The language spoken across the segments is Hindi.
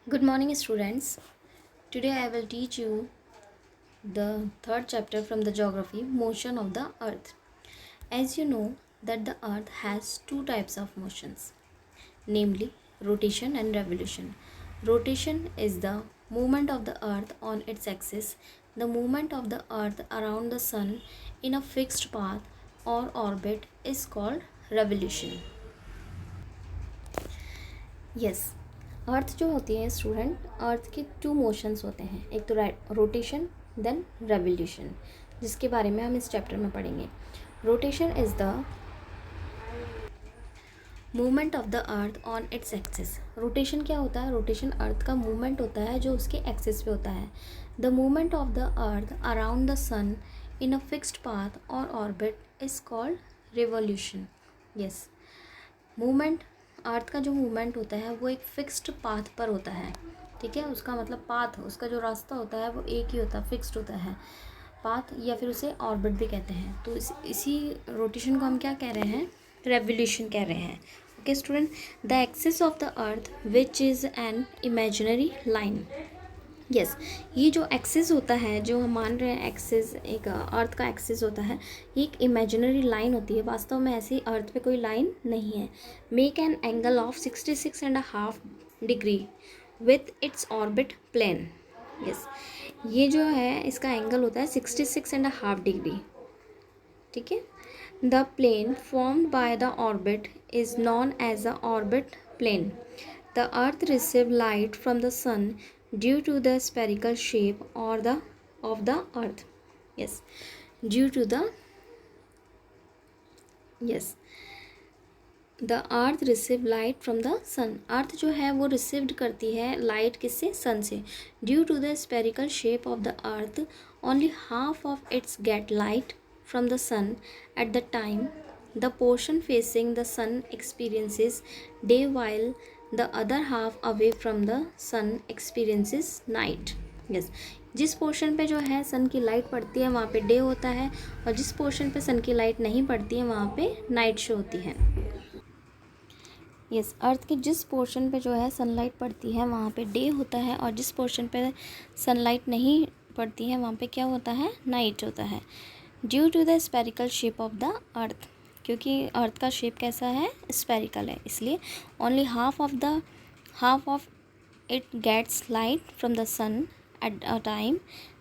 Good morning, students. Today I will teach you the third chapter from the geography, motion of the earth. As you know that the earth has two types of motions, namely rotation and revolution. Rotation is the movement of the earth on its axis, the movement of the earth around the sun in a fixed path or orbit is called revolution. Yes, अर्थ जो होती है स्टूडेंट, अर्थ के टू मोशंस होते हैं, एक तो रोटेशन देन रेवोल्यूशन, जिसके बारे में हम इस चैप्टर में पढ़ेंगे। Rotation is the movement of the earth on its axis. Rotation क्या होता है? रोटेशन अर्थ का मूवमेंट होता है जो उसके एक्सिस पे होता है। The movement of the earth around the sun in a fixed path और orbit is called revolution. Yes, movement, earth का जो मूवमेंट होता है वो एक फिक्स्ड पाथ पर होता है। ठीक है, उसका मतलब पाथ, उसका जो रास्ता होता है वो एक ही होता है, फिक्स्ड होता है पाथ, या फिर उसे ऑर्बिट भी कहते हैं। तो इसी रोटेशन को हम क्या कह रहे हैं? रेवोल्यूशन कह रहे हैं। Okay student, the axis of the earth which is an imaginary line. Yes, ये जो एक्सिस होता है, जो हम मान रहे हैं एक्सिस, एक अर्थ का एक्सिस होता है, ये एक इमेजिनरी लाइन होती है। वास्तव में ऐसी अर्थ पे कोई लाइन नहीं है। Make an angle of 66.5 degree with its orbit plane. Yes, ये जो है इसका एंगल होता है 66.5 डिग्री। ठीक है, the plane formed by the orbit is known as the orbit plane. The earth receives light from the sun due to the spherical shape of the earth. Yes, due to the yes, the earth receive light from the sun. अर्थ जो है वो रिसीव्ड करती है लाइट किससे? सन से। Due to the spherical shape of the earth, only half of its get light from the sun at the time. The portion facing the sun experiences day while the other half away from the sun experiences night. Yes, जिस पोर्शन पे जो है सन की लाइट पड़ती है वहाँ पे डे होता है, और जिस पोर्शन पे सन की लाइट नहीं पड़ती है वहाँ पे नाइट शो होती है। यस, अर्थ के जिस पोर्शन पे जो है सनलाइट पड़ती है वहाँ पे डे होता है, और जिस पोर्शन पे सनलाइट नहीं पड़ती है वहाँ पे क्या होता है? नाइट होता है। Due to the spherical shape of the earth, क्योंकि अर्थ का शेप कैसा है? स्पेरिकल है, इसलिए only half of it gets light from the sun at a time.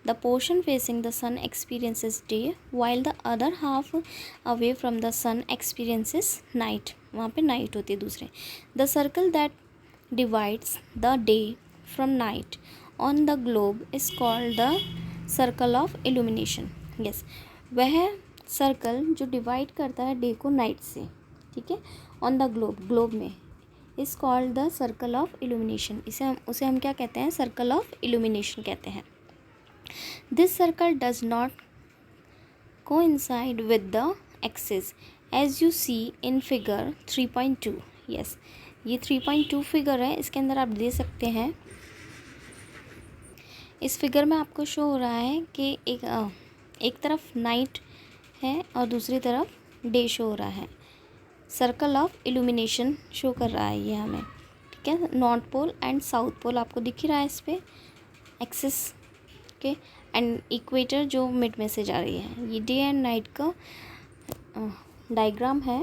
The portion facing the sun experiences day while the other half away from the sun experiences night. वहाँ पे नाइट होती है दूसरे। The circle that divides the day from night on the globe is called the circle of illumination. Yes, वह सर्कल जो डिवाइड करता है डे को नाइट से, ठीक है, ऑन द ग्लोब में, is called the circle of illumination. उसे हम क्या कहते हैं? सर्कल ऑफ इल्यूमिनेशन कहते हैं। This circle does not coincide with the axis as you see in figure 3.2। Yes, ये 3.2 फिगर है, इसके अंदर आप दे सकते हैं। इस फिगर में आपको शो हो रहा है कि एक तरफ नाइट है और दूसरी तरफ डे शो हो रहा है। सर्कल ऑफ इल्यूमिनेशन शो कर रहा है ये हमें। ठीक है, north pole and south pole आपको दिख ही रहा है इस पर एक्सिस के, एंड इक्वेटर जो मिड में से जा रही है। ये डे एंड नाइट का डायग्राम है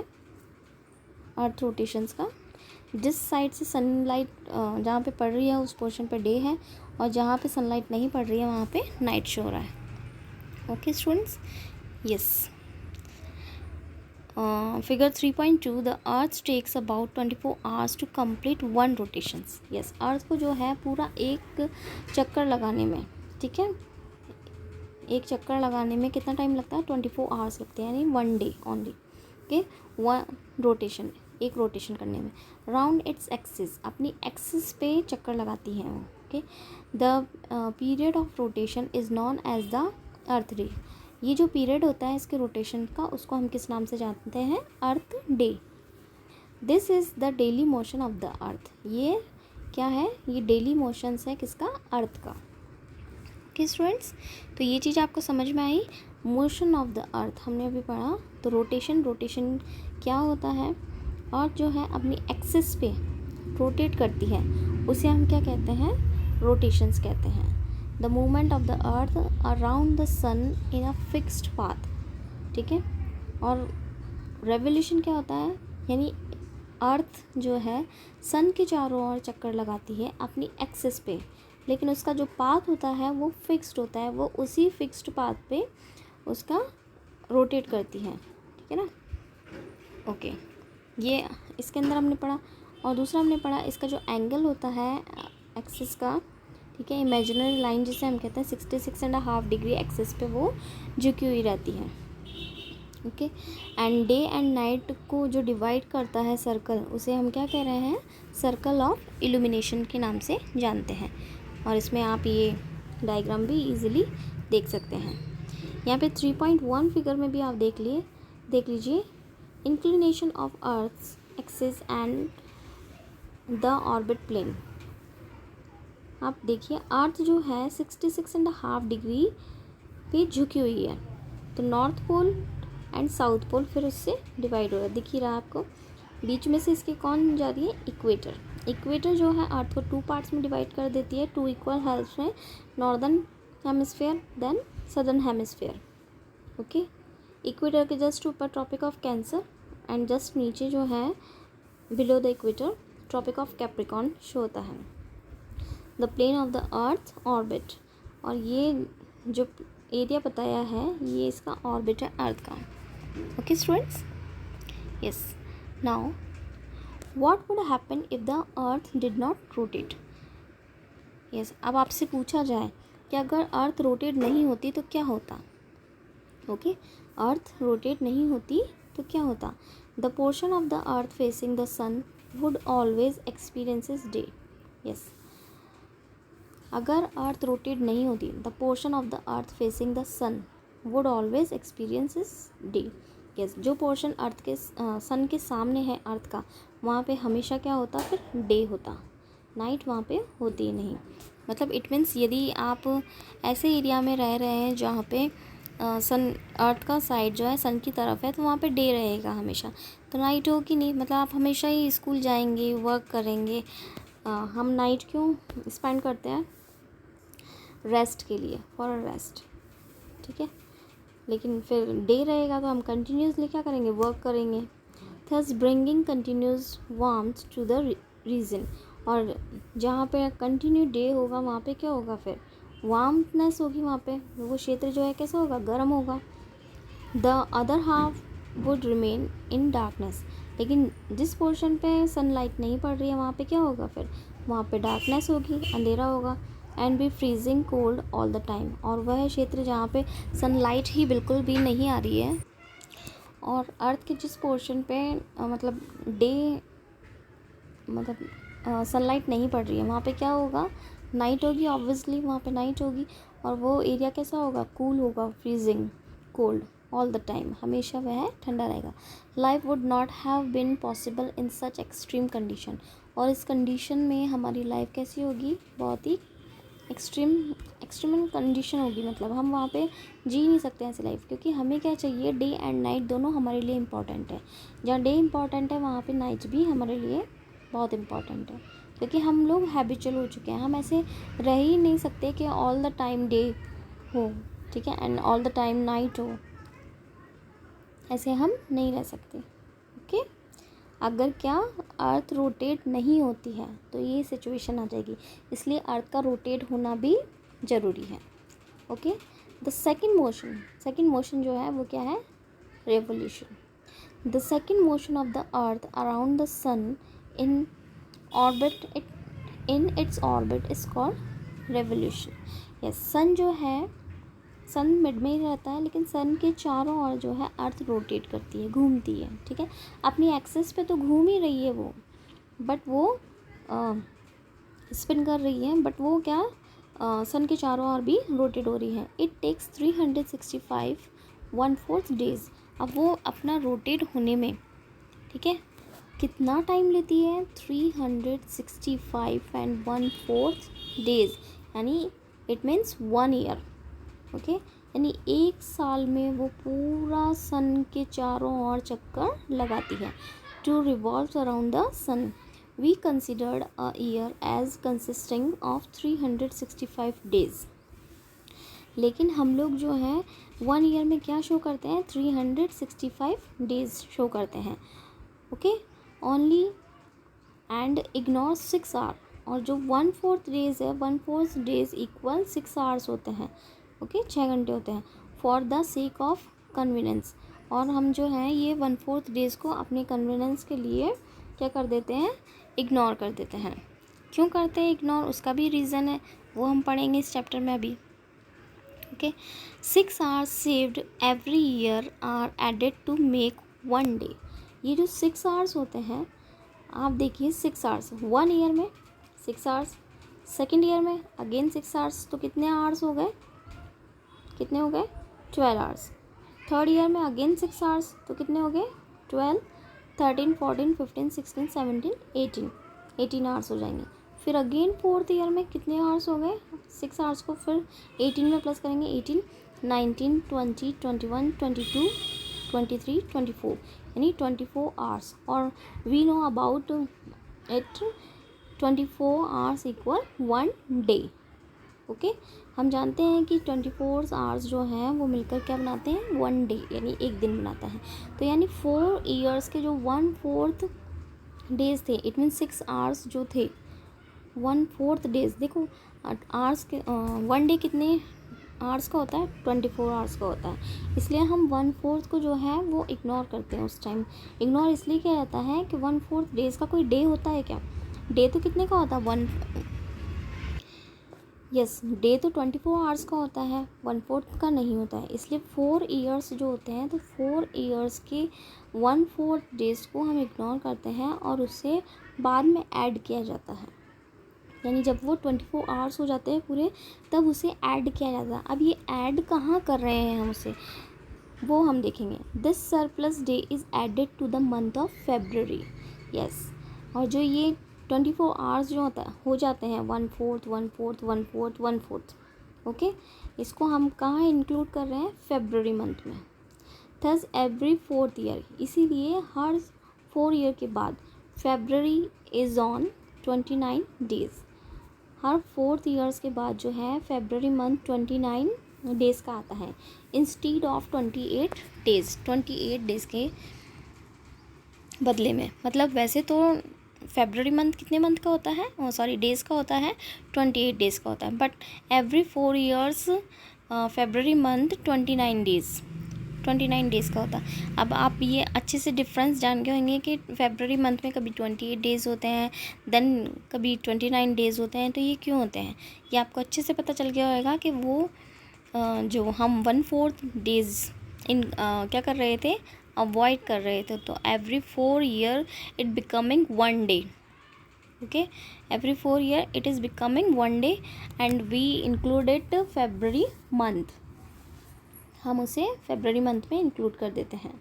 अर्थ रोटेशंस का। जिस साइड से सनलाइट जहाँ पे पड़ रही है उस पोर्शन पे डे है, और जहाँ पे सनलाइट नहीं पड़ रही है वहाँ पे नाइट शो हो रहा है। Okay students, yes, figure 3.2, the earth takes about 24 hours to complete one rotations. Yes, earth को जो है पूरा एक चक्कर लगाने में, ठीक है, एक चक्कर लगाने में कितना टाइम लगता है? 24 आवर्स लगते हैं, यानी 1 day only. Okay, one rotation, एक रोटेशन करने में राउंड इट्स एक्सिस, अपनी एक्सिस पे चक्कर लगाती है वो। Okay, the period of rotation is known as the earth day. ये जो पीरियड होता है इसके रोटेशन का, उसको हम किस नाम से जानते हैं? Earth day. This is the daily motion of the earth. ये क्या है? ये डेली मोशंस है किसका? अर्थ का। ओके स्टूडेंट्स, तो ये चीज़ आपको समझ में आई। मोशन ऑफ द अर्थ हमने अभी पढ़ा। तो रोटेशन क्या होता है? अर्थ जो है अपनी एक्सिस पे रोटेट करती है उसे हम क्या कहते हैं, रोटेशंस कहते हैं। The movement of the earth around the sun in a fixed path, ठीक है। और रेवोल्यूशन क्या होता है, यानी अर्थ जो है सन के चारों ओर चक्कर लगाती है अपनी एक्सिस पे, लेकिन उसका जो पाथ होता है वो फिक्स्ड होता है, वो उसी फिक्स्ड पाथ पे उसका रोटेट करती है, ठीक है ना। ओके, ये इसके अंदर हमने पढ़ा। और दूसरा हमने पढ़ा इसका जो एंगल होता है एक्सिस का, ठीक है, इमेजिनरी लाइन जिसे हम कहते हैं 66.5 डिग्री एक्सिस पे वो झुकी हुई रहती है। Okay, and day and night को जो डिवाइड करता है सर्कल, उसे हम क्या कह रहे हैं, सर्कल ऑफ इल्यूमिनेशन के नाम से जानते हैं। और इसमें आप ये डायग्राम भी इजीली देख सकते हैं। यहाँ पे 3.1 फिगर में भी आप देख लीजिए inclination of earth's axis and the orbit plane. आप देखिए अर्थ जो है 66.5 डिग्री पे झुकी हुई है, तो north pole and south pole फिर उससे डिवाइड हो रहा है, दिख ही रहा है आपको। बीच में से इसके कौन जा रही है, इक्वेटर। इक्वेटर जो है अर्थ को 2 पार्ट्स में डिवाइड कर देती है, 2 इक्वल हाल्फ्स में, northern hemisphere then southern hemisphere. Okay, equator के जस्ट ऊपर Tropic of Cancer and just नीचे जो है below the equator Tropic of Capricorn show होता है। The plane of the earth orbit, और ये जो एरिया बताया है ये इसका ऑर्बिट है अर्थ का। Okay students, yes, now what would happen if the earth did not rotate. Yes, अब आपसे पूछा जाए कि अगर अर्थ रोटेट नहीं होती तो क्या होता। ओके, अर्थ रोटेट नहीं होती तो क्या होता। The portion of the earth facing the sun would always experiences day. Yes, अगर अर्थ रोटेट नहीं होती, the portion of the earth facing the sun would always experiences day. Yes, जो पोर्शन अर्थ के सन के सामने है अर्थ का, वहाँ पे हमेशा क्या होता, फिर डे होता, नाइट वहाँ पे होती ही नहीं। मतलब इट मीन्स यदि आप ऐसे एरिया में रह रहे हैं जहाँ पे सन अर्थ का साइड जो है सन की तरफ है, तो वहाँ पे डे रहेगा हमेशा, तो नाइट होगी नहीं। मतलब आप हमेशा ही स्कूल जाएंगे, वर्क करेंगे, हम नाइट क्यों स्पेंड करते हैं, रेस्ट के लिए, फॉर रेस्ट, ठीक है। लेकिन फिर डे रहेगा तो हम कंटिन्यूसली क्या करेंगे, वर्क करेंगे। Thus bringing continuous warmth to the region, और जहाँ पे कंटिन्यू डे होगा वहाँ पे क्या होगा, फिर वार्मनेस होगी, वहाँ पे वो क्षेत्र जो है कैसा होगा, गर्म होगा। The other half would remain in darkness, लेकिन जिस पोर्शन पे सनलाइट नहीं पड़ रही है वहाँ पे क्या होगा, फिर वहाँ पे डार्कनेस होगी, अंधेरा होगा। And be freezing cold all the time, और वह क्षेत्र जहाँ पे सनलाइट ही बिल्कुल भी नहीं आ रही है, और अर्थ के जिस पोर्शन पे मतलब डे मतलब सनलाइट नहीं पड़ रही है वहाँ पे क्या होगा, नाइट होगी, ऑब्वियसली वहाँ पे नाइट होगी, और वो एरिया कैसा होगा, कूल होगा, freezing cold all the time, हमेशा वह ठंडा रहेगा। Life would not have been possible in such extreme condition, और इस कंडीशन में हमारी लाइफ कैसी होगी, बहुत ही एक्सट्रीम कंडीशन होगी। मतलब हम वहाँ पे जी नहीं सकते ऐसी लाइफ, क्योंकि हमें क्या चाहिए, डे एंड नाइट दोनों हमारे लिए इम्पॉर्टेंट है। जहाँ डे इम्पॉर्टेंट है वहाँ पे नाइट भी हमारे लिए बहुत इम्पॉर्टेंट है, क्योंकि हम लोग हैबिचुअल हो चुके हैं। हम ऐसे रह ही नहीं सकते कि ऑल द टाइम डे हो, ठीक है, and all the time night हो, ऐसे हम नहीं रह सकते। ओके, अगर क्या अर्थ रोटेट नहीं होती है तो ये सिचुएशन आ जाएगी, इसलिए अर्थ का रोटेट होना भी ज़रूरी है। ओके, द सेकंड मोशन जो है वो क्या है, revolution. The second motion of the earth around the sun in orbit in its orbit is called revolution. Yes, sun जो है, सन मिड में ही रहता है, लेकिन सन के चारों ओर जो है अर्थ रोटेट करती है, घूमती है, ठीक है। अपनी एक्सिस पे तो घूम ही रही है वो, बट वो स्पिन कर रही है, बट वो क्या सन के चारों ओर भी रोटेट हो रही है। It takes 365 1/4 days. अब वो अपना रोटेट होने में, ठीक है, कितना टाइम लेती है, 365 and 1/4 डेज, यानी इट मीन्स 1 ईयर। ओके, यानी 1 साल में वो पूरा सन के चारों ओर चक्कर लगाती है। To revolve around the sun, we considered a year as consisting of 365 days. लेकिन हम लोग जो है 1 ईयर में क्या शो करते हैं, 365 डेज शो करते हैं। Okay, only and ignore 6 hour, और जो 1/4 डेज है, 1/4 डेज इक्वल 6 आवर्स होते हैं। ओके, 6 घंटे होते हैं। For the sake of convenience, और हम जो है ये 1/4 डेज को अपने कन्वीनेंस के लिए क्या कर देते हैं, इग्नोर कर देते हैं। क्यों करते हैं इग्नोर, उसका भी रीज़न है, वो हम पढ़ेंगे इस चैप्टर में अभी। Okay, 6 hours saved every year are added to make 1 day. ये जो 6 आवर्स होते हैं, आप देखिए 6 आवर्स 1 ईयर में 6 आवर्स, सेकेंड ईयर में अगेन 6 आवर्स, तो कितने आवर्स हो गए, कितने हो गए, 12 आवर्स। थर्ड ईयर में अगेन 6 आवर्स, तो कितने हो गए, 12, 13, 14, 15, 16, 17, 18 आवर्स हो जाएंगे। फिर अगेन फोर्थ ईयर में कितने आवर्स हो गए, 6 आवर्स को फिर 18 में प्लस करेंगे, 18, 19, 20, 21, 22, 23, 24, यानी 24 आवर्स। और we know about it 24 hours equal 1 day. Okay, हम जानते हैं कि 24 आवर्स जो हैं वो मिलकर क्या बनाते हैं, 1 डे, यानी एक दिन बनाता है। तो यानी 4 ईयर्स के जो 1/4 डेज थे, इट मीन 6 आवर्स जो थे, 1/4 डेज, देखो आवर्स के 1 डे कितने आवर्स का होता है, 24 आवर्स का होता है। इसलिए हम 1/4 को जो है वो इग्नोर करते हैं उस टाइम। इग्नोर इसलिए किया जाता है कि 1/4 डेज का कोई डे होता है क्या, डे तो कितने का होता है, यस, डे तो 24 आवर्स का होता है, 1/4 का नहीं होता है। इसलिए 4 ईयर्स जो होते हैं, तो 4 ईयर्स के 1/4 डेज को हम इग्नोर करते हैं और उससे बाद में ऐड किया जाता है। यानी जब वो 24 आवर्स हो जाते हैं पूरे, तब उसे ऐड किया जाता है। अब ये ऐड कहाँ कर रहे हैं हम उसे, वो हम देखेंगे। This surplus day is added to the month of February, yes. और जो ये 24 आवर्स जो होता है हो जाते हैं 1/4, 1/4, 1/4, 1/4, ओके, इसको हम कहाँ इंक्लूड कर रहे हैं, फेब्रवरी मंथ में। थस एवरी 4th ईयर, इसीलिए हर 4 ईयर के बाद February is on 29 days. Her 4th years के बाद जो है फेब्रवरी मंथ 29 डेज़ का आता है, इंस्टीड ऑफ 28 डेज़, 28 डेज़ के बदले में। मतलब वैसे तो फेब्रवरी मंथ कितने मंथ का होता है, सॉरी डेज़ का होता है, 28 डेज़ का होता है। But every 4 years February month 29 days का होता है। अब आप ये अच्छे से डिफरेंस जान गए होंगे कि फेब्रवरी मंथ में कभी 28 डेज़ होते हैं, देन कभी 29 डेज़ होते हैं। तो ये क्यों होते हैं, ये आपको अच्छे से पता चल गया होगा कि वो जो हम 1/4 डेज़ इन क्या कर रहे थे, अवॉइड कर रहे थे। तो every 4 year it becoming 1 day, okay, every 4 year it is becoming 1 day and we included February month, हम उसे फेब्रवरी मंथ में इंक्लूड कर देते हैं।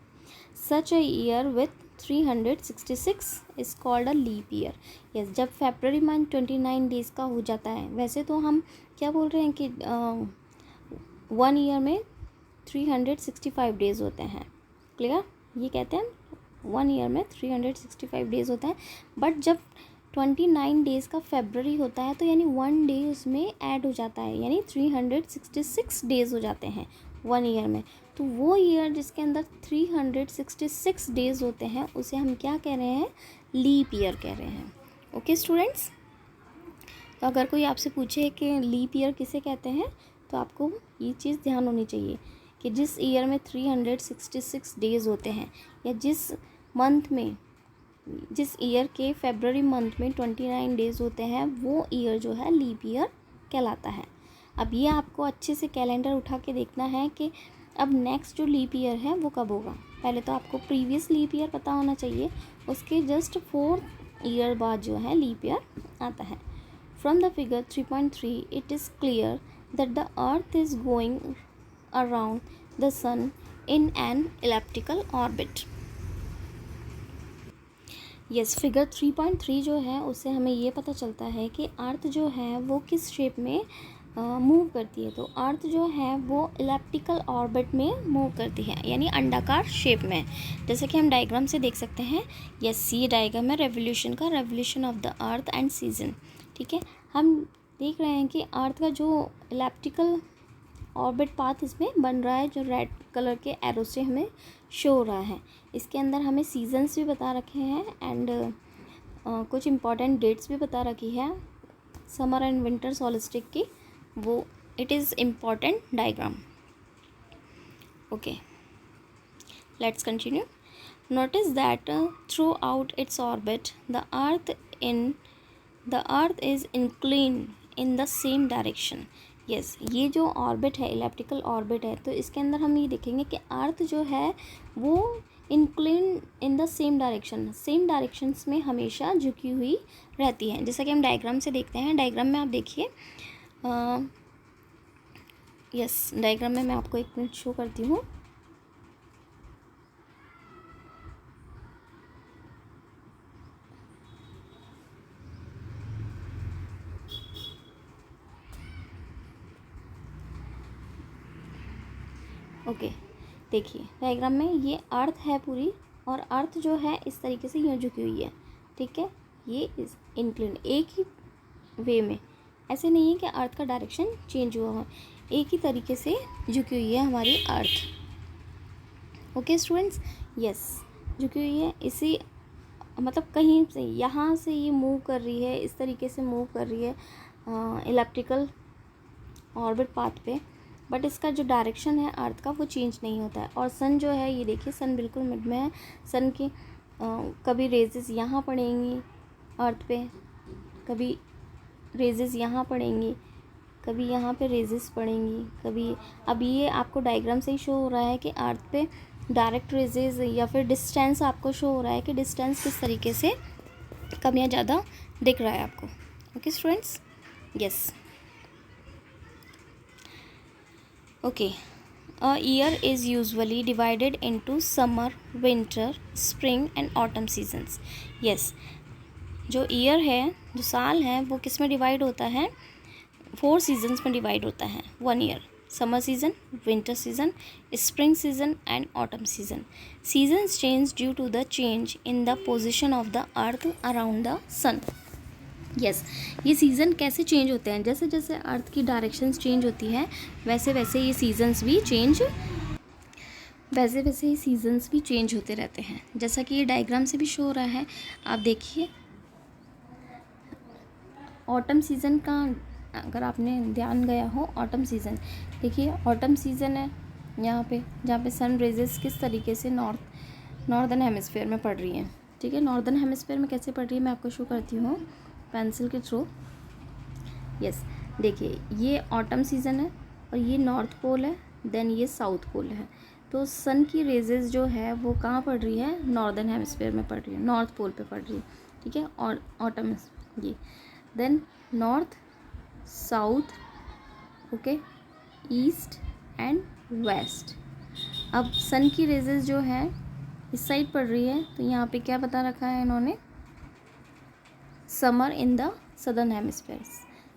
Such a year with 366 is called a leap year, yes. जब फेब्रवरी मंथ 29 डेज़ का हो जाता है, वैसे तो हम क्या बोल रहे हैं कि 1 ईयर में 365 डेज़ होते हैं, क्लियर, ये कहते हैं 1 ईयर में 365 डेज़ होते हैं। बट जब 29 डेज़ का फेब्रवरी होता है, तो यानी 1 डे उसमें ऐड हो जाता है, यानी 366 डेज़ हो जाते हैं 1 ईयर में। तो वो ईयर जिसके अंदर 366 डेज़ होते हैं, उसे हम क्या कह रहे हैं, लीप ईयर कह रहे हैं। ओके स्टूडेंट्स, तो अगर कोई आपसे पूछे कि लीप ईयर किसे कहते हैं, तो आपको ये चीज़ ध्यान होनी चाहिए कि जिस ईयर में 366 डेज़ होते हैं, या जिस मंथ में, जिस ईयर के फेब्रवरी मंथ में 29 डेज़ होते हैं, वो ईयर जो है लीप ईयर कहलाता है। अब ये आपको अच्छे से कैलेंडर उठा के देखना है कि अब नेक्स्ट जो लीप ईयर है वो कब होगा। पहले तो आपको प्रीवियस लीप ईयर पता होना चाहिए, उसके जस्ट 4 ईयर बाद जो है लीप ईयर आता है। From the figure 3.3 it is clear that the earth is going around the sun in an elliptical orbit. Yes, figure 3.3 जो है उससे हमें ये पता चलता है कि अर्थ जो है वो किस शेप में मूव करती है, तो अर्थ जो है वो इलिप्टिकल ऑर्बिट में मूव करती है, यानी अंडाकार शेप में, जैसे कि हम डायग्राम से देख सकते हैं। यस, ये डायग्राम है रेवोल्यूशन का, revolution of the earth and season. ठीक है, हम देख रहे हैं कि अर्थ का जो इलिप्टिकल ऑर्बिट पाथ इसमें बन रहा है, जो रेड कलर के एरो से हमें शो हो रहा है। इसके अंदर हमें सीजन्स भी बता रखे हैं एंड कुछ इम्पॉर्टेंट डेट्स भी बता रखी है, समर एंड विंटर सॉल्स्टिस की, वो it is important diagram. Okay, let's continue. Notice that throughout its orbit the earth is incline in the same direction. Yes, ये जो ऑर्बिट है, इलिप्टिकल ऑर्बिट है, तो इसके अंदर हम ये देखेंगे कि अर्थ जो है वो incline in the same direction, same directions में हमेशा झुकी हुई रहती है, जैसा कि हम डायग्राम से देखते हैं। डायग्राम में आप देखिए, यस, डायग्राम में मैं आपको एक मिनट शो करती हूँ। ओके, देखिए डायग्राम में ये अर्थ है पूरी, और अर्थ जो है इस तरीके से यूँ झुकी हुई है। ठीक है, ये इस इंक्लिन एक ही वे में, ऐसे नहीं है कि अर्थ का डायरेक्शन चेंज हुआ हो, एक ही तरीके से झुकी हुई है हमारी अर्थ। ओके स्टूडेंट्स, यस, झुकी हुई है, इसी मतलब कहीं से यहाँ से ये मूव कर रही है, इस तरीके से मूव कर रही है इलिप्टिकल ऑर्बिट पाथ पे, बट इसका जो डायरेक्शन है अर्थ का वो चेंज नहीं होता है। और सन जो है, ये देखिए सन बिल्कुल मिड में है। सन की कभी रेजेस यहाँ पड़ेंगी अर्थ पे, कभी रेजेस यहाँ पड़ेंगी, कभी यहाँ पे रेजेस पड़ेंगी, कभी, अब ये आपको डायग्राम से ही शो हो रहा है कि अर्थ पे डायरेक्ट रेजेस या फिर डिस्टेंस आपको शो हो रहा है कि डिस्टेंस किस तरीके से कम या ज़्यादा दिख रहा है आपको। Okay students, yes. Okay, a year is usually divided into summer, winter, spring and autumn seasons. Yes, जो ईयर है, जो साल है, वो किस में डिवाइड होता है? 4 सीजन्स में डिवाइड होता है। 1 year, summer season, winter season, spring season and autumn season. Seasons change due to the change in the position of the earth around the sun. Yes, ये सीज़न कैसे चेंज होते हैं? जैसे जैसे अर्थ की डायरेक्शंस चेंज होती है, वैसे वैसे ये सीजन्स भी चेंज होते रहते हैं, जैसा कि ये डायग्राम से भी शो हो रहा है। आप देखिए, ऑटम सीज़न का अगर आपने ध्यान गया हो, ऑटम सीज़न देखिए, ऑटम सीज़न है यहाँ पे, जहाँ पे सन रेजेस किस तरीके से नॉर्दर्न हेमिस्फेयर में पड़ रही हैं। ठीक है, नॉर्दर्न हेमिस्फेयर में कैसे पड़ रही है मैं आपको शो करती हूँ पेंसिल के थ्रू। यस, देखिए ये ऑटम सीज़न है और ये नॉर्थ पोल है, देन ये साउथ पोल है। तो सन की रेजेस जो है वो कहाँ पड़ रही है? नॉर्दर्न हेमिस्फेयर में पड़ रही है, नॉर्थ पोल पे पड़ रही है। ठीक है, और ऑटम ये, then north, south, okay, east and west. अब सन की रेजेस जो है इस साइड पड़ रही है, तो यहाँ पे क्या बता रखा है इन्होंने? Summer in the southern hemisphere,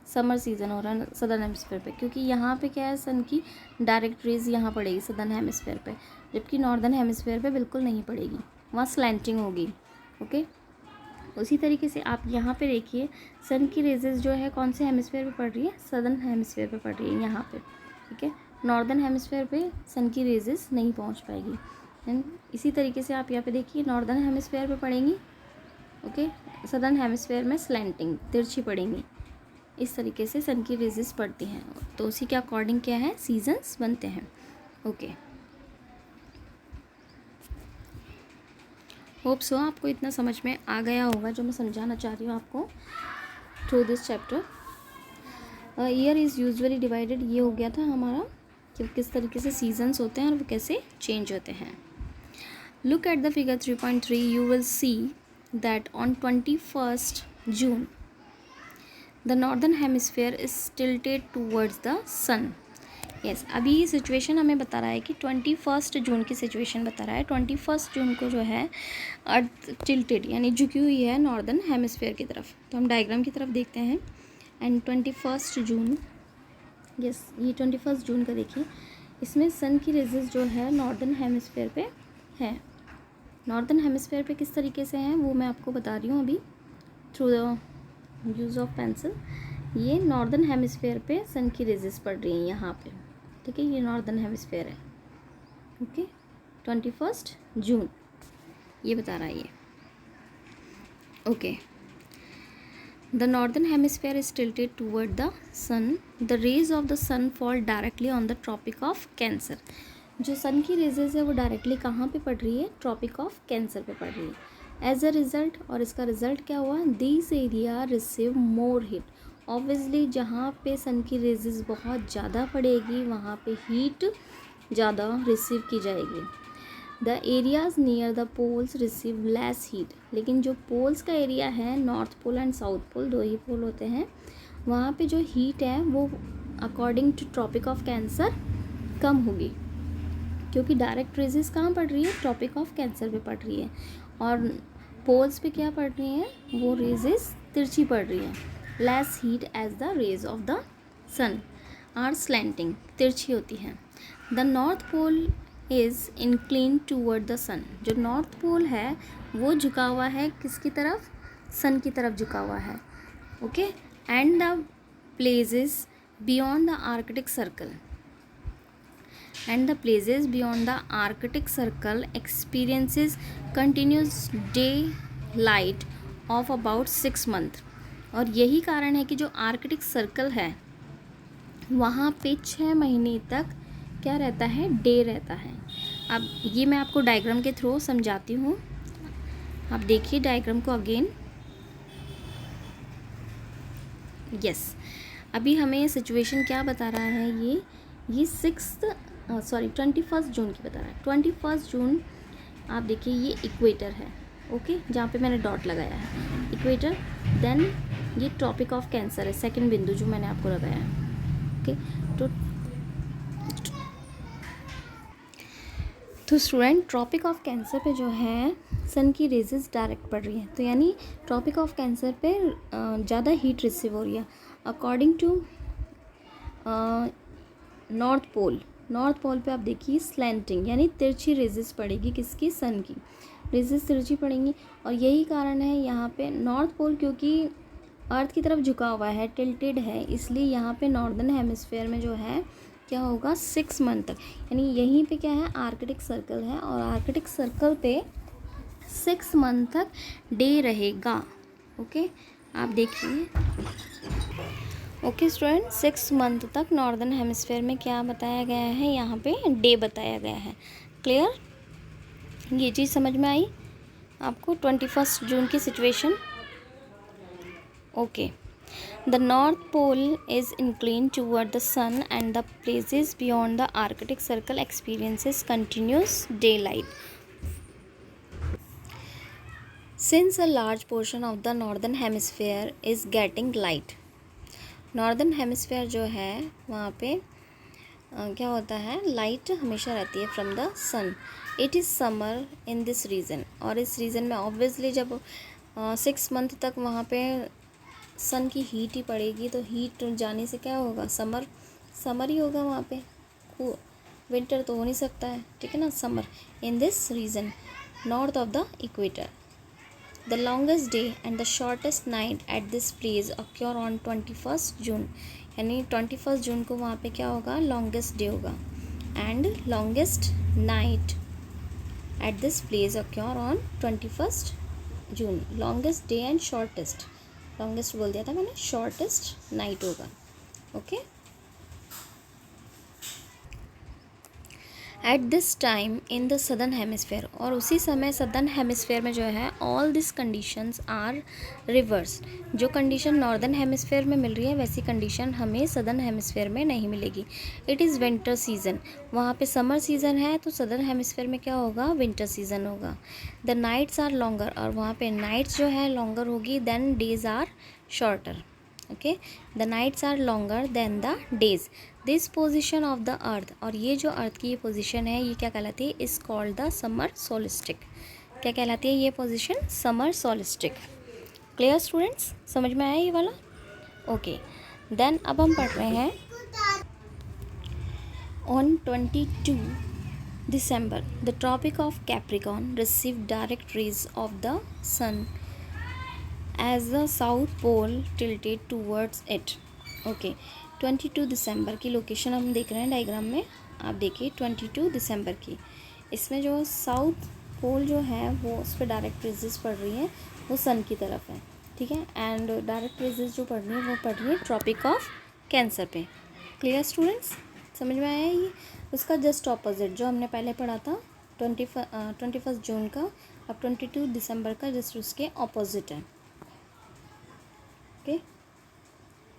summer season हो रहा है सदर्न हेमिस्फेयर पे, क्योंकि यहाँ पे क्या है, सन की डायरेक्ट रेज यहाँ पड़ेगी सदर्न हेमिस्फेयर पे, जबकि नॉर्दर्न हेमिस्फेयर पे बिल्कुल नहीं पड़ेगी, वहाँ स्लैंटिंग होगी। ओके, उसी तरीके से आप यहाँ पे देखिए, सन की रेजेस जो है कौन से हेमिस्फेयर पे पड़ रही है? सदर्न हेमिस्फेयर पे पड़ रही है यहाँ पे। ठीक है, नॉर्दर्न हेमिस्फेयर पे सन की रेजेस नहीं पहुँच पाएगी। देन इसी तरीके से आप यहाँ पे देखिए, नॉर्दर्न हेमिस्फेयर पे पड़ेंगी, ओके, सदर्न हेमिस्फेयर में स्लैंटिंग, तिरछी पड़ेंगी। इस तरीके से सन की रेजेस पड़ती हैं, तो उसी के अकॉर्डिंग क्या है, सीजन्स बनते हैं। ओके, होप सो आपको इतना समझ में आ गया होगा जो मैं समझाना चाह रही हूँ आपको through this chapter. Year is usually divided, ये हो गया था हमारा कि किस तरीके से सीजन्स होते हैं और वो कैसे चेंज होते हैं। Look at the figure 3.3, you will see that on 21st June the northern hemisphere is tilted towards the sun. yes, अभी ये सिचुएशन हमें बता रहा है कि 21 जून की सिचुएशन बता रहा है। 21 जून को जो है अर्थ टिल्टेड यानी झुकी हुई है नॉर्दर्न हेमिस्फेयर की तरफ। तो हम डायग्राम की तरफ देखते हैं, एंड 21 जून यस, ये 21 जून का देखिए, इसमें सन की रेजेस जो है नॉर्दर्न हेमिस्फेयर पे है। नॉर्दर्न हेमिस्फेयर पे किस तरीके से हैं वो मैं आपको बता रही हूँ अभी through the use of pencil. ये नॉर्दर्न हेमिस्फेयर पे सन की रेजेस पड़ रही हैं यहाँ पे, ठीक है, ये नॉर्दर्न हेमिस्फेयर है। ओके, 21 जून ये बता रहा है ये। Okay, the northern hemisphere is tilted toward the sun. The rays of the sun fall directly on the tropic of Cancer. जो सन की रेजेस है वो डायरेक्टली कहाँ पे पड़ रही है? ट्रॉपिक ऑफ कैंसर पे पड़ रही है। एज अ रिजल्ट, और इसका रिजल्ट क्या हुआ? This area receive more heat. Obviously जहाँ पे सन की रेजेस बहुत ज़्यादा पड़ेगी वहाँ पे हीट ज़्यादा रिसीव की जाएगी। The areas near the poles receive less heat. लेकिन जो पोल्स का एरिया है, north pole and south pole, दो ही पोल होते हैं, वहाँ पे जो हीट है वो according to tropic of cancer कम होगी, क्योंकि डायरेक्ट रेजेस कहाँ पड़ रही है? ट्रॉपिक ऑफ कैंसर पे पड़ रही है, और पोल्स पे क्या पड़ रही हैं? वो रेजेस तिरछी पड़ रही है। Less heat as the rays of the sun are slanting, तिरछी होती हैं। The north pole is incline toward the sun. जो नॉर्थ पोल है वो झुका हुआ है किसकी तरफ? सन की तरफ झुका हुआ है। Okay, and the places beyond the Arctic circle, and the places beyond the Arctic circle experiences continuous day light of about 6 month. और यही कारण है कि जो आर्कटिक सर्कल है वहाँ पे 6 महीने तक क्या रहता है? डे रहता है। अब ये मैं आपको डायग्राम के थ्रू समझाती हूँ, आप देखिए डायग्राम को अगेन। यस, अभी हमें सिचुएशन क्या बता रहा है? ये 21 जून की बता रहा है। 21 जून आप देखिए, ये इक्वेटर है, ओके, जहाँ पे मैंने डॉट लगाया है इक्वेटर। देन ये ट्रॉपिक ऑफ कैंसर है, सेकंड बिंदु जो मैंने आपको लगाया है। ओके, तो स्टूडेंट ट्रॉपिक ऑफ कैंसर पे जो है सन की रेजेस डायरेक्ट पड़ रही है, तो यानी ट्रॉपिक ऑफ कैंसर पे ज़्यादा हीट रिसीव हो रही है। अकॉर्डिंग टू नॉर्थ पोल पे आप देखिए स्लैंटिंग, यानी तिरछी रेजेस पड़ेगी किसकी? सन की रेजेस तिरछी पड़ेंगी। और यही कारण है यहाँ पे नॉर्थ पोल, क्योंकि अर्थ की तरफ झुका हुआ है, टिल्टेड है, इसलिए यहाँ पे नॉर्दर्न हेमिस्फेयर में जो है क्या होगा? 6 मंथ तक, यानी यहीं पे क्या है? आर्कटिक सर्कल है, और आर्कटिक सर्कल पे 6 मंथ तक डे रहेगा। ओके, आप देखिए। ओके स्टूडेंट, 6 मंथ तक नॉर्दर्न हेमिस्फेयर में क्या बताया गया है? यहाँ पे डे बताया गया है। क्लियर? ये चीज़ समझ में आई आपको? 21 जून की situation. Okay, the North Pole is inclined toward the sun and the places beyond the Arctic Circle experiences continuous daylight. Since a large portion of the northern hemisphere is getting light, northern hemisphere जो है वहाँ पे क्या होता है? लाइट हमेशा रहती है from the sun. It is summer in this region, और इस रीजन में ऑब्वियसली जब 6 मंथ तक वहाँ पे सन की हीट ही पड़ेगी, तो हीट जाने से क्या होगा? समर ही होगा वहाँ पे, विंटर तो हो नहीं सकता है, ठीक है ना? Summer in this region north of the equator. The longest day and the shortest night at this place occur on 21 June, यानी 21 जून को वहाँ पे क्या होगा? लॉन्गेस्ट डे होगा, and longest night at this place occur on 21 June. Longest day and shortest, longest बोल दिया था मैंने, शॉर्टेस्ट नाइट होगा। Okay, at this time in the southern hemisphere, और उसी समय सदर्न हेमिस्फेयर में जो है all this conditions are reverse. जो कंडीशन नॉर्दर्न हेमिस्फेयर में मिल रही है वैसी कंडीशन हमें सदर्न हेमिस्फेयर में नहीं मिलेगी। इट इज़ विंटर सीजन, वहाँ पे समर सीजन है, तो सदर्न हेमिस्फेयर में क्या होगा? विंटर सीजन होगा। द नाइट्स आर लॉन्गर, और वहाँ पे नाइट्स जो है लॉन्गर होगी than days are shorter. Okay, the nights are longer than the days. This position of the earth, और ये जो अर्थ की ये पोजिशन है ये क्या कहलाती है? Is called the summer solstice. क्या कहलाती है ये position? Summer solstice. Clear students, समझ में आया ये वाला? ओके, देन अब हम पढ़ रहे हैं On 22 December, the Tropic of Capricorn received direct rays of the sun as the South Pole tilted towards it. Okay 22 दिसंबर की लोकेशन हम देख रहे हैं डायग्राम में, आप देखिए 22 दिसंबर की, इसमें जो साउथ पोल जो है वो उस पर डायरेक्ट रेजेस पड़ रही है, वो सन की तरफ है, ठीक है। एंड डायरेक्ट रेजेस जो पड़ रही है वो पड़ रही है ट्रॉपिक ऑफ कैंसर पे। क्लियर स्टूडेंट्स, समझ में आया ये? उसका जस्ट ऑपोजिट जो हमने पहले पढ़ा था 21 जून का, अब 22 दिसंबर का जस्ट उसके ऑपोजिट है। Okay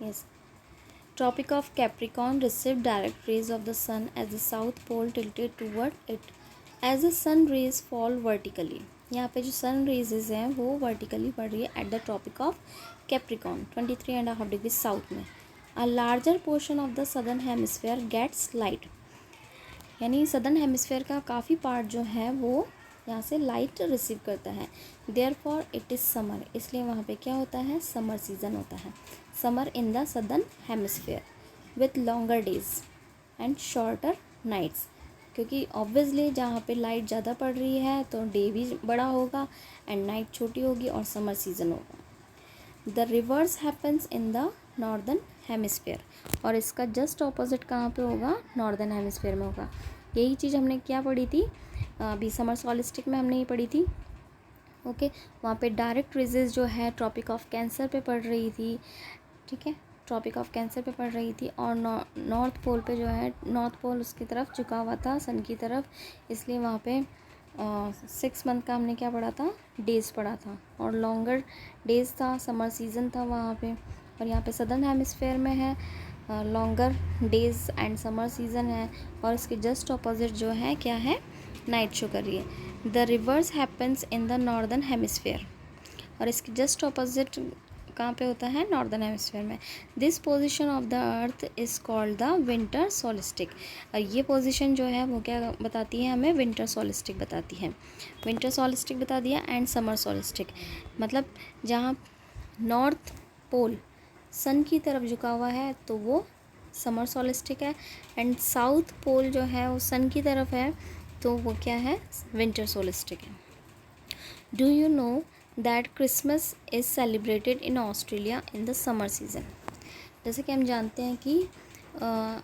yes, Tropic of Capricorn received direct rays of the sun as the south pole tilted toward it. As the sun rays fall vertically, यहाँ पे जो sun rays हैं वो vertically बढ़ रही है at the Tropic of Capricorn 23.5 degree south में. A larger portion of the southern hemisphere gets light. यानी सदर्न हेमिस्फेयर का काफ़ी पार्ट जो है वो यहाँ से लाइट रिसीव करता है. Therefore it is summer, इसलिए वहाँ पे क्या होता है, समर सीज़न होता है. Summer in the southern hemisphere with longer days and shorter nights, क्योंकि ऑब्वियसली जहाँ पे लाइट ज़्यादा पड़ रही है तो डे भी बड़ा होगा एंड नाइट छोटी होगी और समर सीज़न होगा. The reverse happens in the northern hemisphere, और इसका जस्ट ऑपोजिट कहाँ पे होगा, नॉर्दर्न हेमिस्फेयर में होगा. यही चीज़ हमने क्या पढ़ी थी अभी समर सॉलिस्टिक में, हमने ये पढ़ी थी. ओके वहाँ पे डायरेक्ट रेजेस जो है ट्रॉपिक ऑफ कैंसर पे पड़ रही थी, ठीक है, ट्रॉपिक ऑफ कैंसर पे पड़ रही थी. और नॉर्थ पोल पे जो है, नॉर्थ पोल उसकी तरफ झुका हुआ था सन की तरफ, इसलिए वहाँ पे 6 मंथ का हमने क्या पढ़ा था, डेज़ पढ़ा था, और लॉन्गर डेज़ था, समर सीज़न था वहाँ पे. और यहाँ पे सदर्न हेमिस्फेयर में है longer days and summer season है, और इसके जस्ट अपोजिट जो है क्या है, नाइट शो कर रही है. The reverse happens in the northern hemisphere, और इसके जस्ट अपोजिट कहाँ पे होता है, नॉर्दर्न हेमिस्फेयर में. This position of the earth is called the winter solstice, और ये पोजीशन जो है वो क्या बताती है हमें, विंटर सोलिस्टिक बताती है. विंटर सोलिस्टिक बता दिया एंड समर सोलिस्टिक, मतलब जहाँ नॉर्थ पोल सन की तरफ झुका हुआ है तो वो समर सोलिस्टिक है, एंड साउथ पोल जो है वो सन की तरफ है तो वो क्या है, विंटर सोलिस्टिक है. Do you know that Christmas is celebrated in Australia in the summer season. जैसे कि हम जानते हैं कि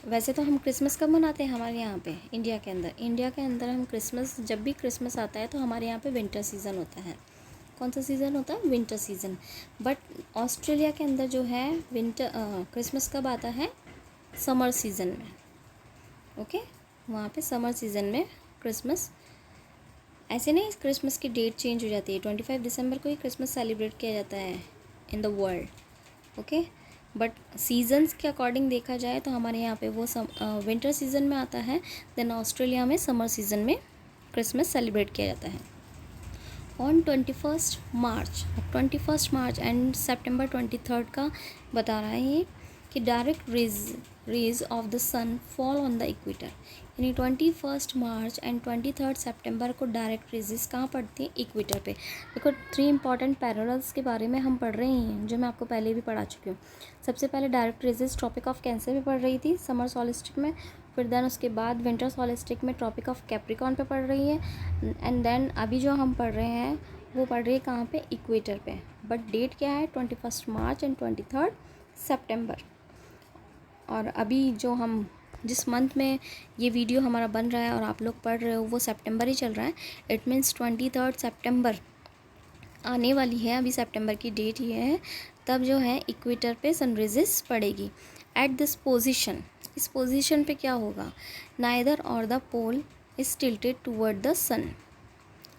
वैसे तो हम क्रिसमस कब मनाते हैं हमारे यहाँ पे इंडिया के अंदर हम क्रिसमस, जब भी क्रिसमस आता है तो हमारे यहाँ पे विंटर सीज़न होता है. कौन सा सीज़न होता है, विंटर सीज़न. बट ऑस्ट्रेलिया के अंदर जो है विंटर क्रिसमस कब आता है, समर सीज़न में. ओके वहाँ पे समर सीज़न में क्रिसमस, ऐसे नहीं क्रिसमस की डेट चेंज हो जाती है, 25 दिसंबर को ही क्रिसमस सेलिब्रेट किया जाता है in the world. Okay but seasons के अकॉर्डिंग देखा जाए तो हमारे यहाँ पे वो विंटर सीज़न में आता है, देन ऑस्ट्रेलिया में समर सीज़न में क्रिसमस सेलिब्रेट किया जाता है. ऑन 21 मार्च एंड सेप्टेम्बर 23 का बता रहा है ये कि direct rays of the sun fall on the equator, यानी 21 मार्च एंड 23 सितंबर को डायरेक्ट रेजेस कहाँ पड़ती हैं, इक्वेटर पे. देखो 3 इंपॉर्टेंट पैरेलल्स के बारे में हम पढ़ रहे हैं जो मैं आपको पहले भी पढ़ा चुकी हूँ. सबसे पहले direct rays tropic of cancer पे पड़ रही थी समर सॉलिस्टिक में, फिर देन उसके बाद विंटर सॉलिस्टिक में ट्रॉपिक ऑफ कैप्रिकॉर्न पे पड़ रही है, एंड देन अभी जो हम पढ़ रहे हैं वो पढ़ रही है कहाँ पे, इक्वेटर पे. बट डेट क्या है, 21 मार्च एंड 23 सितंबर. और अभी जो हम जिस मंथ में ये वीडियो हमारा बन रहा है और आप लोग पढ़ रहे हो वो सितंबर ही चल रहा है. इट मीन्स 23 सितंबर आने वाली है, अभी सितंबर की डेट ये है, तब जो है इक्वेटर पे सनराइजेस पड़ेगी. एट दिस पोजीशन, इस पोजीशन पे क्या होगा, नाइदर और the pole is tilted toward the sun.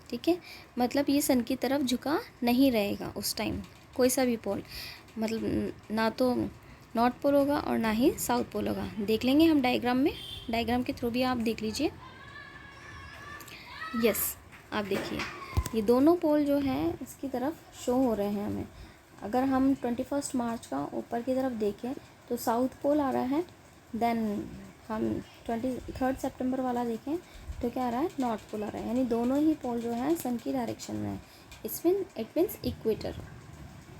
ठीक है, मतलब ये सन की तरफ झुका नहीं रहेगा उस टाइम, कोई सा भी पोल, मतलब ना तो नॉर्थ पोल होगा और ना ही साउथ पोल होगा. देख लेंगे हम डायग्राम में, डायग्राम के थ्रू भी आप देख लीजिए. यस आप देखिए ये दोनों पोल जो हैं इसकी तरफ शो हो रहे हैं हमें. अगर हम 21 मार्च का ऊपर की तरफ देखें तो साउथ पोल आ रहा है, देन हम 23 सितंबर वाला देखें तो क्या आ रहा है, नॉर्थ पोल आ रहा है. यानी दोनों ही पोल जो है सन की डायरेक्शन में है. इट मीन्स इक्वेटर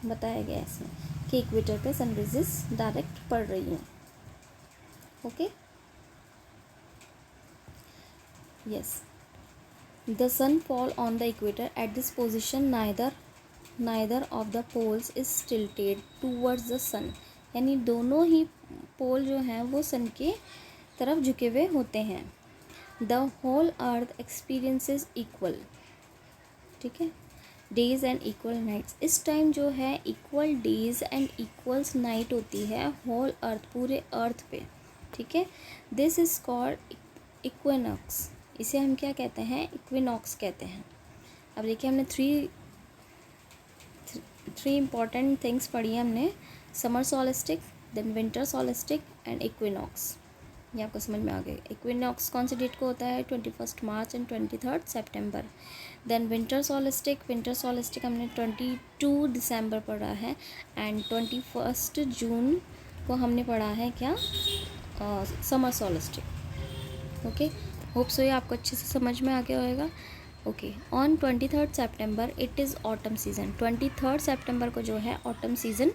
बताया गया है इसमें कि इक्वेटर पे सनराइजेस डायरेक्ट पड़ रही हैं. Okay Yes, the sun fall on the equator. At this position, neither of the poles is tilted towards the sun. यानी दोनों ही पोल जो हैं वो सन के तरफ झुके हुए होते हैं. The whole earth experiences equal, ठीक है, डेज एंड इक्वल नाइट्स. इस टाइम जो है equal days and equals night होती है होल अर्थ, पूरे अर्थ पे, ठीक है. This is called equinox. इसे हम क्या कहते हैं? इक्विनॉक्स कहते हैं. अब देखिए हमने थ्री इंपॉर्टेंट थिंग्स पढ़ी है हमने. Summer solstice, then winter solstice and equinox. ये आपको समझ में आ गई. इक्विनॉक्स कौन सी डेट को होता है? 21 मार्च एंड 23 सितंबर. देन विंटर सोलिस्टिक हमने 22 दिसंबर पढ़ा है एंड 21 जून को हमने पढ़ा है क्या? समर सोलिस्टिक. ओके, होप सो ये आपको अच्छे से समझ में आ गया होगा. Okay, on 23 September it is autumn season. 23 सितंबर को जो है autumn season,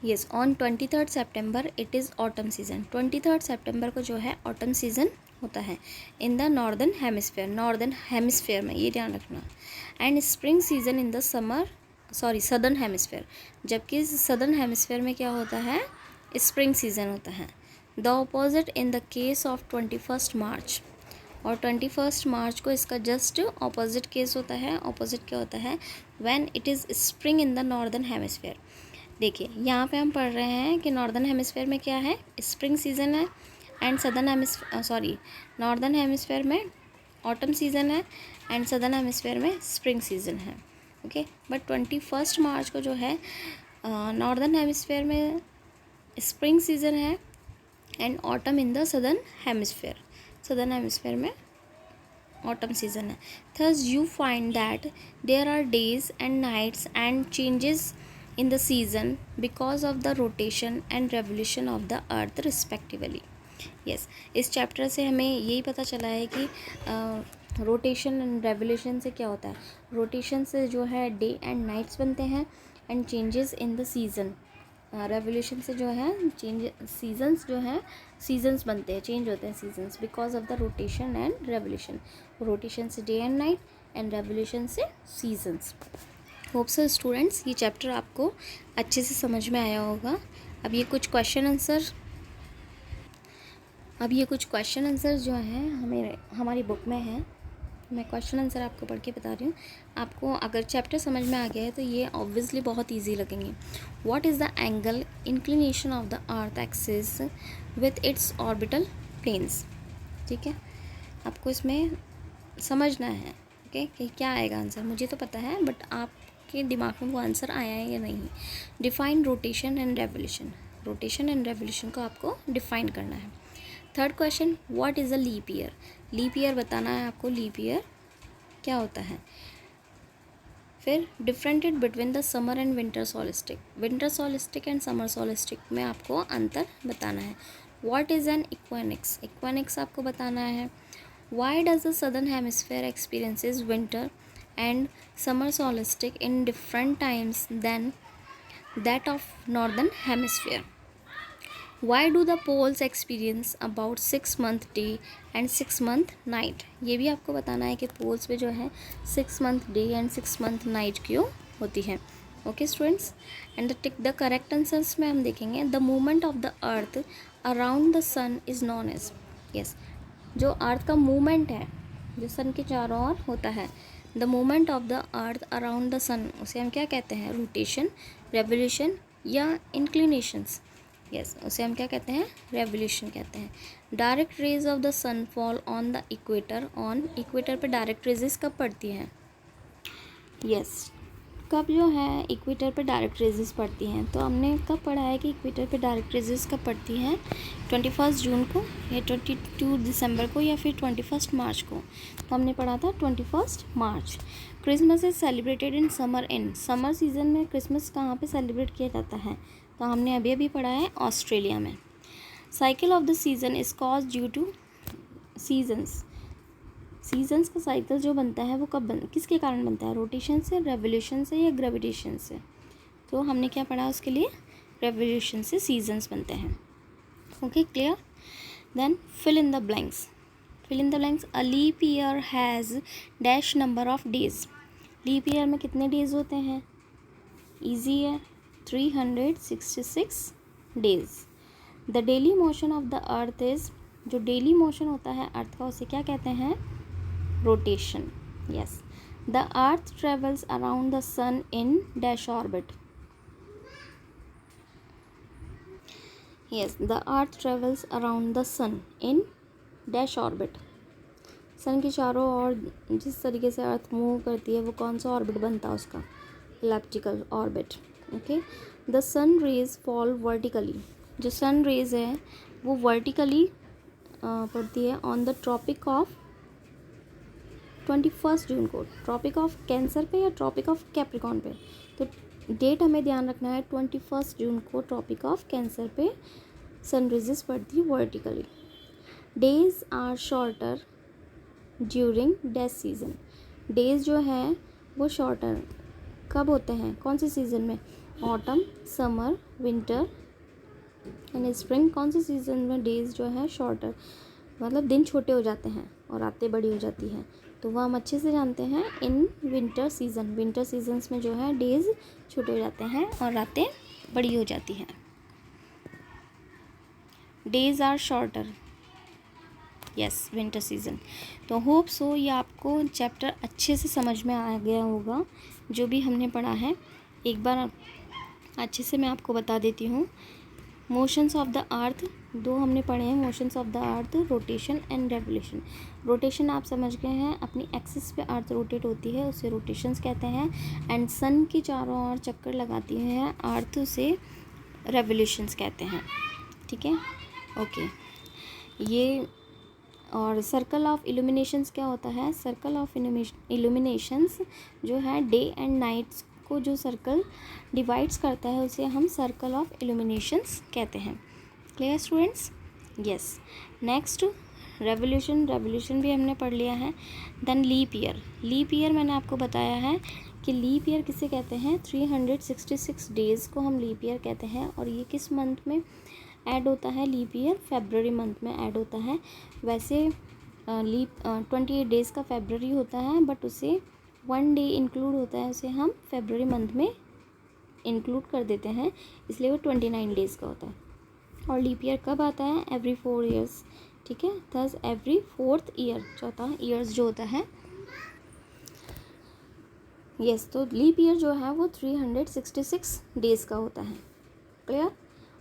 yes, on 23 September it is autumn season. 23 सितंबर को जो है ऑटम सीजन होता है इन द नॉर्दर्न हेमिस्फेयर में, ये ध्यान रखना. And spring season in the southern hemisphere. जबकि सदर्न हेमिस्फेयर में क्या होता है? स्प्रिंग सीजन होता है. The opposite in the case of 21 मार्च. और 21 मार्च को इसका जस्ट ऑपोजिट केस होता है. ऑपोजिट क्या होता है? When it is spring in the northern hemisphere. देखिए यहाँ पे हम पढ़ रहे हैं कि नॉर्दर्न हेमिस्फेयर में क्या है? स्प्रिंग सीजन है एंड नॉर्दर्न हेमिस्फेयर में ऑटम सीजन है एंड सदर्न हेमिस्फेयर में स्प्रिंग सीजन है. ओके, बट 21 मार्च को जो है नॉर्दर्न हेमिस्फेयर में स्प्रिंग सीजन है and autumn in the southern hemisphere में ऑटम सीजन है. Thus you find that there are days and nights and changes in the season because of the rotation and revolution of the earth respectively. yes, इस चैप्टर से हमें यही पता चला है कि रोटेशन एंड रेवोल्यूशन से क्या होता है. रोटेशन से जो है डे एंड नाइट्स बनते हैं and changes in the season. Revolution से जो है सीजन्स बनते हैं, चेंज होते हैं seasons because of the rotation and revolution. Rotation से day and night and revolution से सीजन्स. होप सो स्टूडेंट्स ये चैप्टर आपको अच्छे से समझ में आया होगा. अब ये कुछ क्वेश्चन आंसर जो हैं हमारी बुक में है. मैं क्वेश्चन आंसर आपको पढ़ के बता रही हूँ. आपको अगर चैप्टर समझ में आ गया है तो ये ऑब्वियसली बहुत ईजी लगेंगे. What is the angle inclination of the earth axis with its orbital planes. ठीक है, आपको इसमें समझना है. ओके, कि क्या आएगा आंसर. मुझे तो पता है बट आपके दिमाग में वो आंसर आया है या नहीं. डिफाइन रोटेशन एंड रेवोल्यूशन को आपको डिफाइन करना है. Third question, what is a leap year. Leap year बताना है आपको. लीप ईयर क्या होता है. फिर differentiate between the summer and winter solstice and summer solstice में आपको अंतर बताना है. व्हाट इज़ एन इक्वेनिक्स आपको बताना है. Why does the southern hemisphere experiences winter and summer solstice in different times than that of northern hemisphere. Why do the poles experience about 6-month day and 6-month night. ये भी आपको बताना है कि पोल्स पे जो है 6-month day and 6-month night क्यों होती है. Okay students, and the correct answers में हम देखेंगे. The movement of the earth around the sun is known as. Yes, जो अर्थ का मूवमेंट है जो सन के चारों ओर होता है, the movement of the earth around the sun, उसे हम क्या कहते हैं. रोटेशन, रेवोल्यूशन या इंक्लिनेशंस. यस, उसे हम क्या कहते हैं. रेवोल्यूशन कहते हैं. Direct rays of the sun fall on the equator पे डायरेक्ट रेजेस कब पड़ती हैं. यस, कब जो है इक्वेटर पे डायरेक्ट रेजेस पड़ती हैं. तो हमने कब पढ़ा है कि इक्वेटर पे डायरेक्ट रेजेस कब पड़ती हैं. 21 जून को या 22 दिसंबर को या फिर 21 मार्च को. तो हमने पढ़ा था 21 March. Christmas is celebrated in summer season में क्रिसमस कहाँ पे सेलिब्रेट किया जाता है. तो हमने अभी पढ़ा है ऑस्ट्रेलिया में. Cycle of the season is cause due two seasons का साइकिल जो बनता है वो किसके कारण बनता है. रोटेशन से, रेवोल्यूशन से या ग्रेविटेशन से. तो हमने क्या पढ़ा उसके लिए. रेवोल्यूशन से सीजन्स बनते हैं. Okay, clear. Then fill in the blanks. Fill in the blanks. A leap year has dash number of days. Leap year में कितने डेज होते हैं? ईजी है, 366 days. The daily motion of the earth is, जो डेली मोशन होता है अर्थ का उसे क्या कहते हैं? Rotation. Yes. The earth travels around the sun in dash orbit. Yes, the earth travels around the sun in dash orbit। सन के चारों ओर जिस तरीके से अर्थ मूव करती है वो कौन सा ऑर्बिट बनता है उसका? Elliptical orbit. Okay. The sun rays fall vertically. जो सन रेज है वो वर्टिकली पड़ती है ऑन द ट्रॉपिक ऑफ 21 जून को। ट्रॉपिक ऑफ कैंसर पे या ट्रॉपिक ऑफ कैप्रिकॉन पे? तो डेट हमें ध्यान रखना है, 21 जून को ट्रॉपिक ऑफ कैंसर पे सन रेजेस पड़ती है vertically. Days are shorter during dash season. Days जो हैं वो शॉर्टर कब होते हैं? कौन से सीज़न में? Autumn, summer, winter and spring. कौन से सीज़न में डेज जो है शॉर्टर, मतलब दिन छोटे हो जाते हैं और रातें बड़ी हो जाती हैं? तो वह हम अच्छे से जानते हैं in winter season. Winter seasons में जो है डेज छोटे हो जाते हैं और रातें बड़ी हो जाती हैं। Days are shorter, yes, winter season. तो होप सो ये आपको चैप्टर अच्छे से समझ में आ गया होगा जो भी हमने पढ़ा है। एक बार अच्छे से मैं आपको बता देती हूँ। मोशंस ऑफ द अर्थ दो हमने पढ़े हैं, motions of the earth, rotation and revolution. Rotation आप समझ गए हैं, अपनी एक्सिस पे अर्थ रोटेट होती है उसे रोटेशंस कहते हैं। एंड सन के चारों ओर चक्कर लगाती है अर्थ, उसे रेवोल्यूशंस कहते हैं। ठीक है, ओके। ये और सर्कल ऑफ इल्यूमिनेशंस क्या होता है? सर्कल ऑफ इल्यूमिनेशंस जो है डे एंड नाइट्स को जो सर्कल डिवाइड्स करता है उसे हम सर्कल ऑफ इल्यूमिनेशंस कहते हैं। Clear students? Yes. Next revolution. Revolution भी हमने पढ़ लिया है। Then leap year. Leap year मैंने आपको बताया है कि लीप ईयर किसे कहते हैं? 366 डेज़ को हम लीप ईयर कहते हैं। और ये किस मंथ में ऐड होता है? लीप ईयर फरवरी मंथ में ऐड होता है। वैसे लीप 28 डेज़ का फरवरी होता है, बट उसे 1 डे इंक्लूड होता है, उसे हम फरवरी मंथ में इंक्लूड कर देते हैं, इसलिए वो 29 डेज़ का होता है। और लीप ईयर कब आता है? Every 4 years. ठीक है, थस एवरी 4th ईयर, चौथा ईयर्स जो होता है। यस, तो लीप ईयर जो है वो 366 डेज़ का होता है। क्लियर?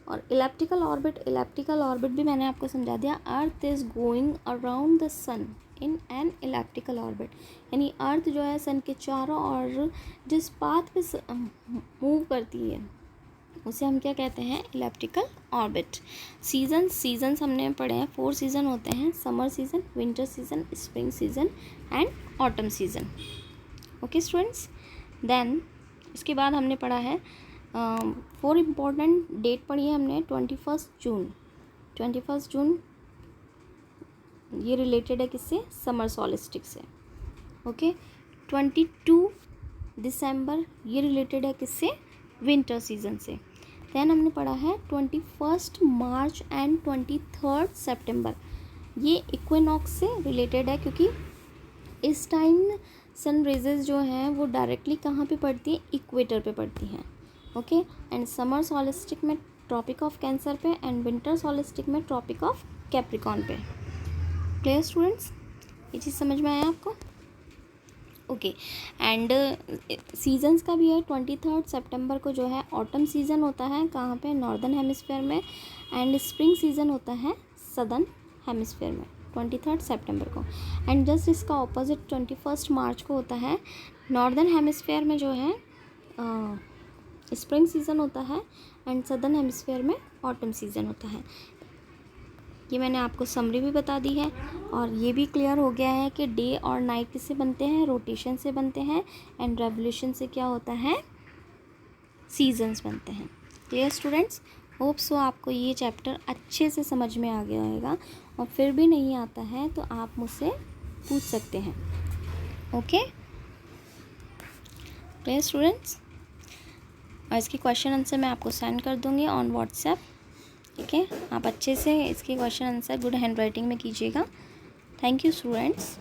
और इलेप्टिकल ऑर्बिट, इलेप्टिकल ऑर्बिट भी मैंने आपको समझा दिया। Earth is going around the sun in an elliptical orbit, यानी अर्थ जो है सन के चारों ओर जिस पाथ पे मूव करती है उसे हम क्या कहते हैं? Elliptical orbit. सीजन्स हमने पढ़े हैं, 4 सीज़न होते हैं, summer season, winter season, spring season and autumn season. Okay students, then इसके बाद हमने पढ़ा है 4 इम्पोर्टेंट डेट पढ़ी है हमने। 21 जून, 21 जून ये रिलेटेड है किससे? समर सॉलिस्टिक से। ओके। 22 दिसंबर ये रिलेटेड है किससे? विंटर सीजन से। देन हमने पढ़ा है 21 मार्च एंड 23 सितंबर, ये इक्विनॉक्स से रिलेटेड है, क्योंकि इस टाइम सन रेजेस जो हैं वो डायरेक्टली कहाँ पे पड़ती है? इक्वेटर पे पड़ती हैं। ओके। एंड समर सॉलिस्टिक में ट्रॉपिक ऑफ कैंसर पे, एंड विंटर सॉलिस्टिक में ट्रॉपिक ऑफ कैप्रिकॉन पे। Clear students? ये चीज़ समझ में आया आपको? ओके। एंड सीजन्स का भी है। 23 सितंबर को जो है ऑटम सीज़न होता है, कहाँ पे? नॉर्दर्न हेमिस्फेयर में। एंड स्प्रिंग सीज़न होता है सदर्न हेमिस्फेयर में, 23 सितंबर को। एंड जस्ट इसका ऑपोजिट 21 मार्च को होता है नॉर्दर्न हेमिस्फेयर में जो है स्प्रिंग सीज़न होता है, एंड सदर्न हेमिस्फेयर में ऑटम सीज़न होता है। ये मैंने आपको समरी भी बता दी है, और ये भी क्लियर हो गया है कि डे और नाइट किससे बनते हैं? रोटेशन से बनते हैं। एंड रेवोल्यूशन से क्या होता है? सीजन्स बनते हैं। Clear students? होप सो आपको ये चैप्टर अच्छे से समझ में आ गया होगा, और फिर भी नहीं आता है तो आप मुझसे पूछ सकते हैं। Okay clear students? और इसकी क्वेश्चन आंसर मैं आपको सेंड कर दूँगी ऑन व्हाट्सएप। ठीक है, आप अच्छे से इसके question answer good hand writing में कीजिएगा। Thank you, students.